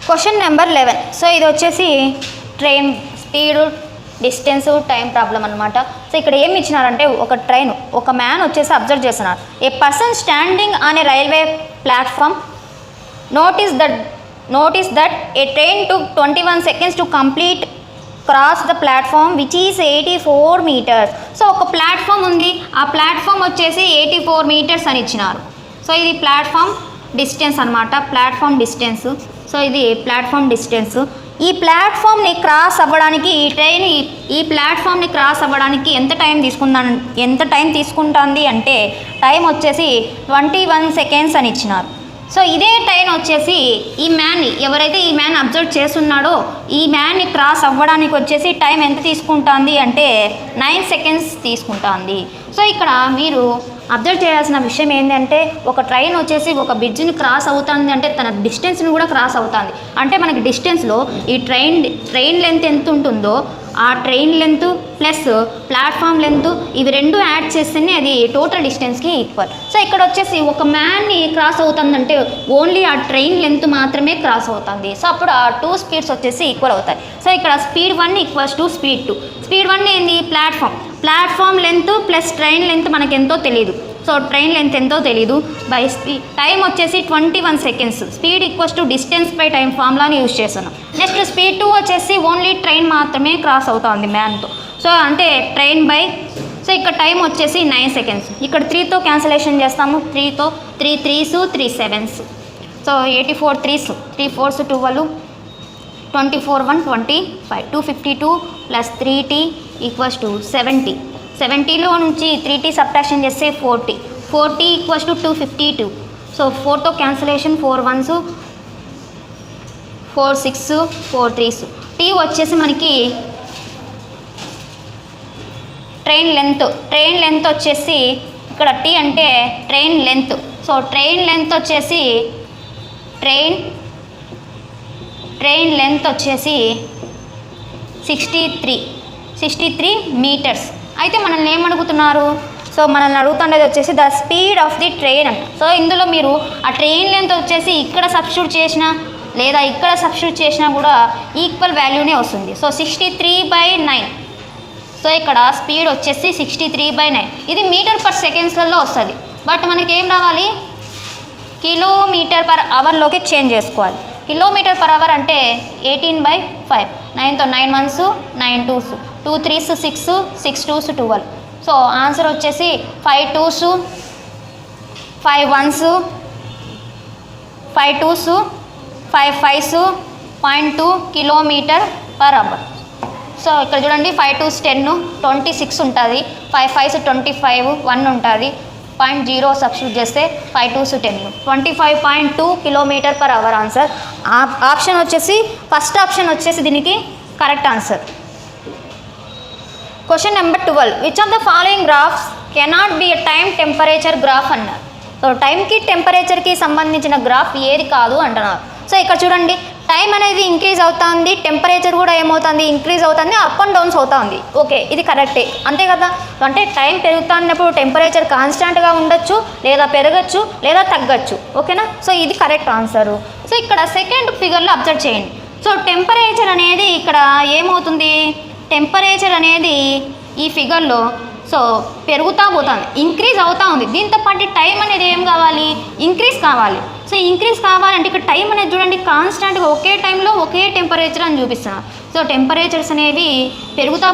Question number 11. So ఇది వచ్చేసి train speed distance time problem అనమాట. సో ఇక్కడ ఏమి ఇచ్చినారంటే ఒక మ్యాన్ వచ్చేసి అబ్జర్వ్ చేస్తున్నారు. A person standing on a railway platform notice that a train took 21 seconds to complete cross the platform which is 84 meters. So ఒక ప్లాట్ఫామ్ ఉంది, ఆ ప్లాట్ఫామ్ వచ్చేసి 84 meters అని ఇచ్చినారు. సో ఇది ప్లాట్ఫామ్ డిస్టెన్స్ అనమాట, ప్లాట్ఫామ్ డిస్టెన్స్. సో ఇది platform distance. ఈ ప్లాట్ఫామ్ని క్రాస్ అవ్వడానికి ఈ ప్లాట్ఫామ్ని క్రాస్ అవ్వడానికి ఎంత టైం తీసుకుంటుంది అంటే టైం వచ్చేసి 21 seconds అని ఇచ్చినారు. సో ఇదే టైం వచ్చేసి ఎవరైతే ఈ మ్యాన్ అబ్జర్వ్ చేస్తున్నాడో ఈ మ్యాన్ని క్రాస్ అవ్వడానికి వచ్చేసి టైం ఎంత తీసుకుంటుంది అంటే 9 seconds తీసుకుంటుంది. సో ఇక్కడ మీరు అబ్జర్వ్ చేయాల్సిన విషయం ఏంటంటే ఒక ట్రైన్ వచ్చేసి ఒక బ్రిడ్జ్ని క్రాస్ అవుతుంది అంటే తన డిస్టెన్స్ని కూడా క్రాస్ అవుతుంది. అంటే మనకి డిస్టెన్స్లో ఈ ట్రైన్ లెంత్ ఎంత ఉంటుందో ఆ train length plus platform length ఇవి రెండు యాడ్ చేస్తేనే అది టోటల్ డిస్టెన్స్కి ఈక్వల్. సో ఇక్కడ వచ్చేసి ఒక మ్యాన్ని క్రాస్ అవుతుందంటే ఓన్లీ ఆ ట్రైన్ లెంత్ మాత్రమే క్రాస్ అవుతుంది. సో అప్పుడు ఆ 2 speeds వచ్చేసి ఈక్వల్ అవుతాయి. సో ఇక్కడ speed 1 equals to speed 2. Speed 1 ఏంది platform length plus train length మనకు ఎంతో తెలియదు. సో ట్రైన్ లెంత్ ఎంతో తెలీదు బై స్పీడ్ టైం వచ్చేసి 21 seconds. Speed equals to distance by time ఫార్ములాని యూజ్ చేస్తున్నాం. నెక్స్ట్ స్పీడ్ 2 వచ్చేసి ఓన్లీ ట్రైన్ మాత్రమే క్రాస్ అవుతుంది మ్యాన్తో. సో అంటే ట్రైన్ బై సో ఇక్కడ టైం వచ్చేసి 9 seconds. ఇక్కడ 3తో క్యాన్సిలేషన్ చేస్తాము. 3తో 3 3s 3 7s. సో 84 3s 3 4s 12 24 1 25 252 plus 3t equals to 70. 70లో నుంచి 3t సబ్ట్రాక్షన్ చేస్తే 40 ఈక్వల్స్ టు 252. సో 4తో క్యాన్సిలేషన్ 4 1s 4 6 4 3s. టీ వచ్చేసి మనకి ట్రైన్ లెంత్ వచ్చేసి ఇక్కడ టీ అంటే train length. So train length వచ్చేసి ట్రైన్ లెంత్ వచ్చేసి 63 meters. అయితే మనల్ని ఏమడుగుతున్నారు? సో మనల్ని అడుగుతుండేది వచ్చేసి the speed of the train అంట. సో ఇందులో మీరు ఆ ట్రైన్ లెంత్ వచ్చేసి ఇక్కడ సబ్స్టిట్యూట్ చేసినా లేదా ఇక్కడ సబ్స్టిట్యూట్ చేసినా కూడా ఈక్వల్ వాల్యూనే వస్తుంది. సో 63/9. సో ఇక్కడ స్పీడ్ వచ్చేసి 63/9. ఇది మీటర్ పర్ సెకండ్స్లలో వస్తుంది. బట్ మనకి ఏం రావాలి? కిలోమీటర్ పర్ అవర్లోకి చేంజ్ చేసుకోవాలి. కిలోమీటర్ పర్ అవర్ అంటే 18/5. 9తో 9 1s 9 2s 2 3s 6 6 2s 12. So answer వచ్చేసి 5 2s 5 1s 5 2s 5 5s 0.2 kilometre per hour. So ఇక్కడ చూడండి 5 2s 10 26 ఉంటుంది. 5 5s 25 1 ఉంటుంది. 0.0 సబ్స్టిట్యూట్ చేస్తే 5 2s 10 25.2 kilometre per hour answer. Option వచ్చేసి ఫస్ట్ ఆప్షన్ వచ్చేసి దీనికి correct answer. Question number 12. Which of the following graphs cannot be a time temperature graph అన్నారు. So టైంకి టెంపరేచర్కి సంబంధించిన గ్రాఫ్ ఏది కాదు అంటున్నారు. సో ఇక్కడ చూడండి టైం అనేది ఇంక్రీజ్ అవుతుంది, టెంపరేచర్ కూడా ఏమవుతుంది ఇంక్రీజ్ అవుతుంది, అప్ అండ్ డౌన్స్ అవుతుంది. ఓకే ఇది కరెక్టే అంతే కదా. అంటే టైం పెరుగుతున్నప్పుడు టెంపరేచర్ కాన్స్టాంట్గా ఉండొచ్చు లేదా పెరగచ్చు లేదా తగ్గచ్చు. ఓకేనా. సో ఇది కరెక్ట్ ఆన్సరు. సో ఇక్కడ సెకండ్ ఫిగర్లో అబ్జర్వ్ చేయండి. సో టెంపరేచర్ అనేది ఇక్కడ ఏమవుతుంది? టెంపరేచర్ అనేది ఈ ఫిగర్లో సో పెరుగుతూ పోతుంది, ఇంక్రీజ్ అవుతూ ఉంది. దీంతో పాటు టైం అనేది ఏం కావాలి? ఇంక్రీజ్ కావాలి. సో ఇంక్రీజ్ కావాలంటే ఇక్కడ టైం అనేది చూడండి కాన్స్టాంట్గా ఒకే టైంలో ఒకే టెంపరేచర్ అని చూపిస్తున్నారు. సో టెంపరేచర్స్ అనేవి పెరుగుతూ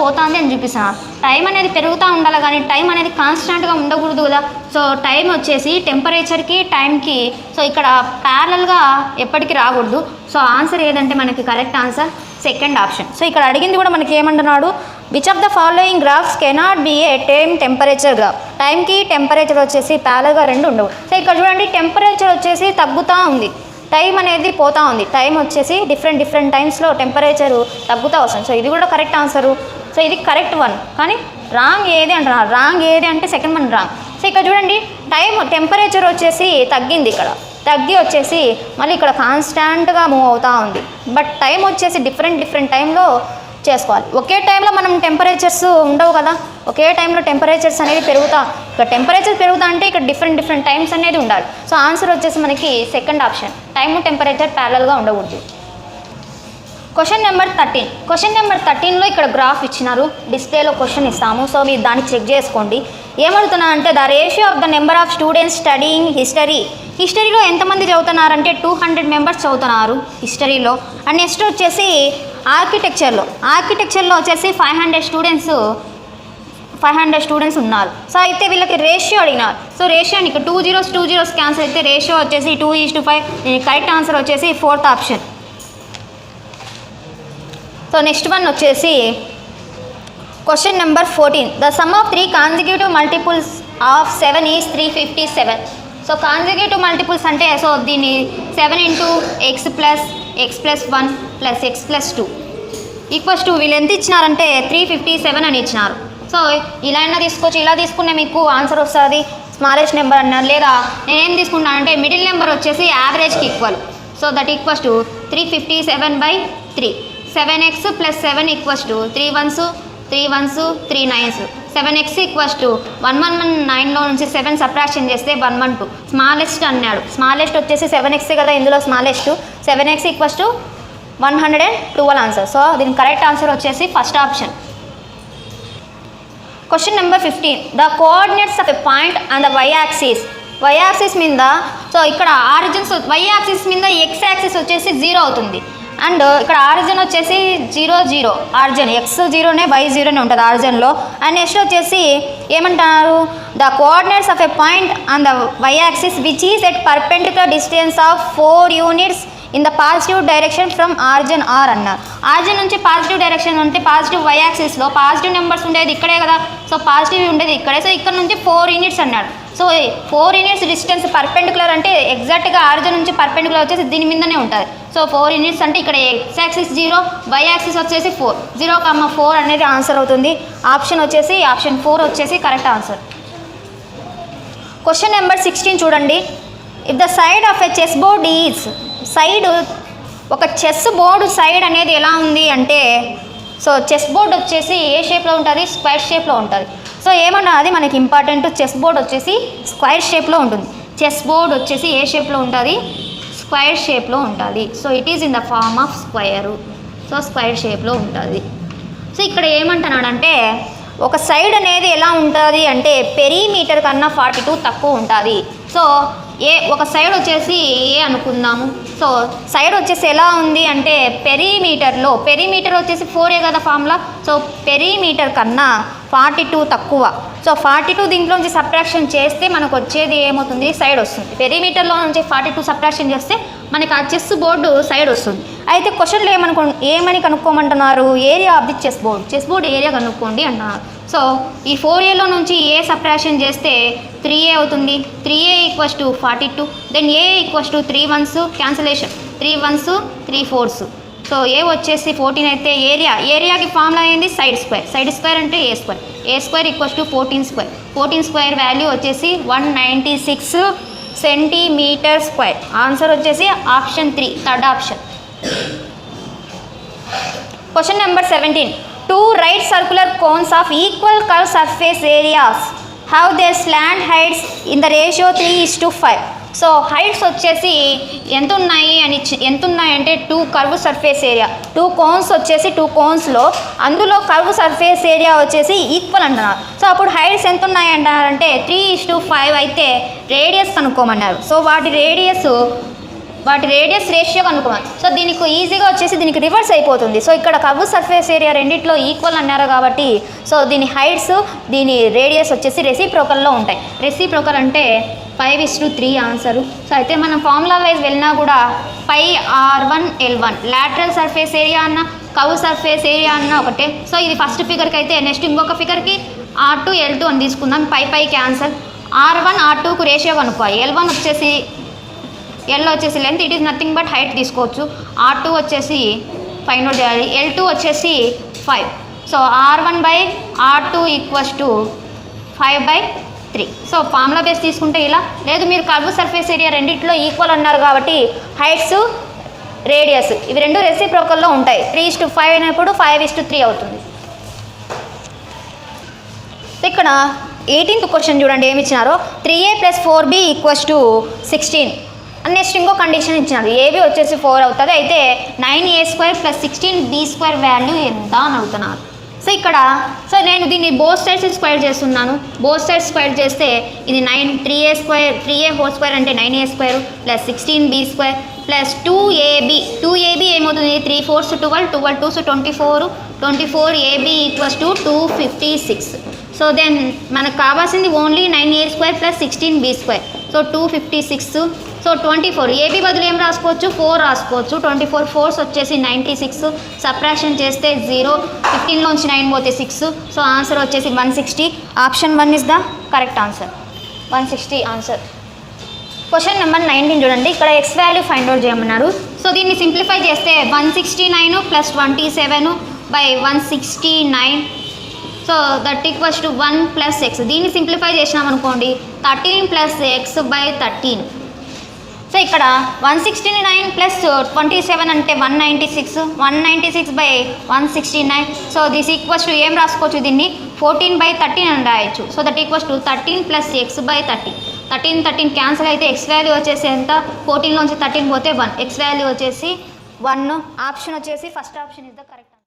పోతుంది అని చూపిస్తున్నారు. టైం అనేది పెరుగుతూ ఉండాలి కానీ టైం అనేది కాన్స్టాంట్గా ఉండకూడదు కదా. సో టైం వచ్చేసి టెంపరేచర్కి టైంకి సో ఇక్కడ ప్యారలల్గా ఎప్పటికీ రాకూడదు. సో ఆన్సర్ ఏదంటే మనకి correct answer second option. So ఇక్కడ అడిగింది కూడా మనకి ఏమంటున్నాడు? Which of the following graphs cannot B A temperature graph. టైంకి టెంపరేచర్ వచ్చేసి ప్యారల్గా రెండు ఉండవు. సో ఇక్కడ చూడండి టెంపరేచర్ వచ్చేసి తగ్గుతూ ఉంది, టైం అనేది పోతూ ఉంది. టైం వచ్చేసి డిఫరెంట్ టైమ్స్లో టెంపరేచరు తగ్గుతూ వస్తుంది. సో ఇది కూడా కరెక్ట్ ఆన్సరు. సో ఇది కరెక్ట్ వన్. కానీ రాంగ్ ఏది అంటున్నారు? రాంగ్ ఏది అంటే సెకండ్ వన్ రాంగ్. సో ఇక్కడ చూడండి టెంపరేచర్ వచ్చేసి తగ్గింది, ఇక్కడ తగ్గి వచ్చేసి మళ్ళీ ఇక్కడ కాన్స్టాంట్గా మూవ్ అవుతూ ఉంది. బట్ టైం వచ్చేసి డిఫరెంట్ టైంలో చేసుకోవాలి. ఒకే టైంలో మనం టెంపరేచర్స్ ఉండవు కదా, ఒకే టైంలో టెంపరేచర్స్ అనేది పెరుగుతా, ఇక్కడ టెంపరేచర్ పెరుగుతా అంటే ఇక్కడ డిఫరెంట్ టైమ్స్ అనేది ఉండాలి. సో ఆన్సర్ వచ్చేసి మనకి సెకండ్ ఆప్షన్, టైము టెంపరేచర్ ప్యారలల్గా ఉండకూడదు. Question number 13. క్వశ్చన్ నెంబర్ 13లో ఇక్కడ గ్రాఫ్ ఇచ్చినారు, డిస్ప్లేలో క్వశ్చన్ ఇస్తాము. సో మీరు దాన్ని చెక్ చేసుకోండి. ఏమడుగుతున్నా అంటే the ratio of the number of students studying హిస్టరీలో ఎంతమంది చదువుతున్నారంటే 200 మెంబర్స్ చదువుతున్నారు హిస్టరీలో. అండ్ నెక్స్ట్ వచ్చేసి ఆర్కిటెక్చర్లో వచ్చేసి 500 స్టూడెంట్స్ ఉన్నారు. సో అయితే వీళ్ళకి రేషియో అడిగినారు. సో రేషియో ఇక్కడ 2 zeros క్యాన్సల్ అయితే రేషియో వచ్చేసి 2:5. కరెక్ట్ ఆన్సర్ వచ్చేసి fourth option. So next one వచ్చేసి question number 14. The sum of 3 consecutive multiples of 7 is 357. So consecutive multiples అంటే సో దీన్ని 7 × x + 1 + x + 2 = వీళ్ళు ఎంత ఇచ్చినారంటే 357 అని ఇచ్చినారు. సో ఇలా అయినా తీసుకోవచ్చు, ఇలా తీసుకునే మీకు ఆన్సర్ వస్తుంది స్మాలెస్ట్ నెంబర్ అన్నారు. లేదా నేనేం తీసుకుంటానంటే మిడిల్ నెంబర్ వచ్చేసి యావరేజ్కి equal. So that equals to 357/3. 7x + 7 = 3 1s 3 1s 3 9s. 7x = 111 నుంచి 7 సబ్ట్రాక్షన్ చేస్తే 112. స్మాలెస్ట్ అన్నాడు, స్మాలెస్ట్ వచ్చేసి 7x కదా ఇందులో స్మాలెస్ట్. 7x = 112 answer. సో దీని కరెక్ట్ ఆన్సర్ వచ్చేసి first option. Question number 15. The coordinates of a point on the Y axis మీద, so ఇక్కడ ఆరిజిన్స్ వై యాక్సిస్ మీద x యాక్సిస్ వచ్చేసి 0 అవుతుంది. అండ్ ఇక్కడ ఆరిజిన్ వచ్చేసి 0 0 ఆరిజిన్ x 0నే y 0నే ఉంటుంది ఆరిజిన్లో. అండ్ నెక్స్ట్ వచ్చేసి ఏమంటున్నారు, the coordinates of a point on the Y axis which is at perpendicular distance of 4 units in the positive direction from origin are అన్నారు. ఆరిజిన్ నుంచి పాజిటివ్ డైరెక్షన్ అంటే positive Y యాక్సిస్లో positive numbers ఉండేది ఇక్కడే కదా, so positive ఉండేది ఇక్కడే. So ఇక్కడ నుంచి 4 units అన్నాడు. సో 4 units డిస్టెన్స్ పర్పెండిక్యులర్ అంటే ఎగ్జాక్ట్గా ఆరిజిన్ నుంచి పర్పెండిక్యులర్ వచ్చేసి దీని మీదనే ఉంటుంది. సో 4 units అంటే ఇక్కడ x యాక్సిస్ 0, y యాక్సిస్ వచ్చేసి 4. 0,4 అనేది ఆన్సర్ అవుతుంది. ఆప్షన్ వచ్చేసి ఆప్షన్ 4 వచ్చేసి కరెక్ట్ ఆన్సర్. క్వశ్చన్ నెంబర్ 16 చూడండి. If the side of a chess board is, side ఒక చెస్ బోర్డు సైడ్ అనేది ఎలా ఉంది అంటే, సో చెస్ బోర్డ్ వచ్చేసి ఏ షేప్లో ఉంటుంది, స్క్వేర్ షేప్లో ఉంటుంది. సో ఏమన్నా అది మనకి ఇంపార్టెంట్, చెస్ బోర్డ్ వచ్చేసి స్క్వేర్ షేప్లో ఉంటుంది. చెస్ బోర్డ్ వచ్చేసి ఏ షేప్లో ఉంటుంది, స్క్వేర్ షేప్లో ఉంటుంది. So it is in the form of square. So square షేప్లో ఉంటుంది. సో ఇక్కడ ఏమంటున్నాడంటే ఒక సైడ్ అనేది ఎలా ఉంటుంది అంటే పెరీమీటర్ కన్నా 42 తక్కువ ఉంటుంది. సో ఒక సైడ్ వచ్చేసి ఏ అనుకుందాము. సో సైడ్ వచ్చేసి ఎలా ఉంది అంటే పెరీమీటర్ వచ్చేసి 4 కదా ఫార్ములా. సో పెరీమీటర్ కన్నా 42 తక్కువ. సో 42 దీంట్లో నుంచి సబ్ట్రాక్షన్ చేస్తే మనకు వచ్చేది ఏమవుతుంది, సైడ్ వస్తుంది. పెరీమీటర్లో నుంచి 42 సబ్ట్రాక్షన్ చేస్తే మనకి ఆ చెస్ బోర్డు సైడ్ వస్తుంది. అయితే క్వశ్చన్లో ఏమని కనుక్కోమంటున్నారు, area of the chessboard area కనుక్కోండి అంటున్నారు. సో ఈ 4aలో నుంచి ఏ సబ్ట్రాక్షన్ చేస్తే 3a అవుతుంది. 3a = 42. Then a = 3 1s cancellation, 3 1s 3 4s. So A వచ్చేసి 14 అయితే ఏరియాకి ఫార్ములా ఏంది, సైడ్ స్క్వేర్ అంటే a = 14 స్క్వేర్ వాల్యూ వచ్చేసి 196 సెంటీమీటర్ స్క్వేర్. ఆన్సర్ వచ్చేసి option 3 third option. Question number 17. 2 right circular cones of equal curved surface areas have their slant heights in the ratio 3:5. So heights వచ్చేసి ఎంత ఉన్నాయంటే 2 curve surface area, 2 cones వచ్చేసి 2 కోన్స్లో అందులో curve surface area వచ్చేసి equal అంటున్నారు. So అప్పుడు heights ఎంత ఉన్నాయంటారంటే 3:5 అయితే రేడియస్ కనుక్కోమన్నారు. సో వాటి రేడియస్ రేషియో కనుక్కోవాలి. సో దీనికి ఈజీగా వచ్చేసి దీనికి రివర్స్ అయిపోతుంది. సో ఇక్కడ కర్వ్ సర్ఫేస్ ఏరియా రెండిట్లో ఈక్వల్ అన్నారు కాబట్టి సో దీని హైట్స్ దీని రేడియస్ వచ్చేసి రెసిప్రోకల్లో ఉంటాయి. రెసిప్రోకల్ అంటే 5:3 ఆన్సరు. సో అయితే మనం ఫార్ములా వైజ్ వెళ్ళినా కూడా πr1 L1 lateral surface area అన్న కర్వ్ సర్ఫేస్ ఏరియా అన్న ఒకటే. సో ఇది ఫస్ట్ ఫిగర్కి అయితే నెక్స్ట్ ఇంకొక ఫిగర్కి R2 L2 అని తీసుకుందాం. పై క్యాన్సల్. R1 R2కు రేషియో కనుక్కోవాలి. L1 వచ్చేసి L వచ్చేసి length, it is nothing but height తీసుకోవచ్చు. R2 వచ్చేసి ఫైండ్ అవుట్ చేయాలి. L2 వచ్చేసి 5. So R1/R2 = 5/3. So formula base తీసుకుంటే ఇలా, లేదు మీరు కర్వ్ సర్ఫేస్ ఏరియా రెండిట్లో ఈక్వల్ అన్నారు కాబట్టి హైట్స్ రేడియస్, ఇవి రెండు రెసిప్రోకల్లో ఉంటాయి. 3:5 అయినప్పుడు 5:3 అవుతుంది. ఇక్కడ 18th క్వశ్చన్ చూడండి ఏమి ఇచ్చినారో. 3a + 4b = 16. నెక్స్ట్ ఇంకో కండిషన్ ఇచ్చినారు, ఏబి వచ్చేసి 4 అవుతుంది, అయితే 9a² + 16b² వాల్యూ ఎంత అని అడుగుతున్నారు. సో ఇక్కడ నేను దీన్ని బోత్ సైడ్స్ స్క్వేర్ చేస్తున్నాను. బోత్ సైడ్స్ స్క్వేర్ చేస్తే ఇది 3a² అంటే 9a² + 16b² + 2ab ఏమవుతుంది, 3 4 12, 12 2 24, 24ab = 256. సో దెన్ మనకు కావాల్సింది only 9a² + 16b². So 256. So 24 AB బదులు ఏం రాసుకోవచ్చు, 4 రాసుకోవచ్చు. 24 4s వచ్చేసి 96, సబ్ట్రాక్షన్ చేస్తే 0, 15లోంచి 9 పోతే 6. సో ఆన్సర్ వచ్చేసి 160. Option 1 is the correct answer. 160 answer. Question number 19 చూడండి. ఇక్కడ ఎక్స్ వాల్యూ ఫైండ్ అవుట్ చేయమన్నారు. సో దీన్ని సింప్లిఫై చేస్తే 169 + 27/169. So that equals to 1 + x. దీన్ని సింప్లిఫై చేసినాం అనుకోండి 13 + x/13. సో ఇక్కడ 169 + 27 అంటే 196, 196/169. సో దిస్ ఈక్వల్స్ టు ఏం రాసుకోవచ్చు, దీన్ని 14/13 అని రాయొచ్చు. So that equals to 13 + x/13. 13 cancel అయితే ఎక్స్ వాల్యూ వచ్చేసి ఎంత, 14లోంచి 13 పోతే 1, ఎక్స్ వాల్యూ వచ్చేసి 1. ఆప్షన్ వచ్చేసి first option is the correct.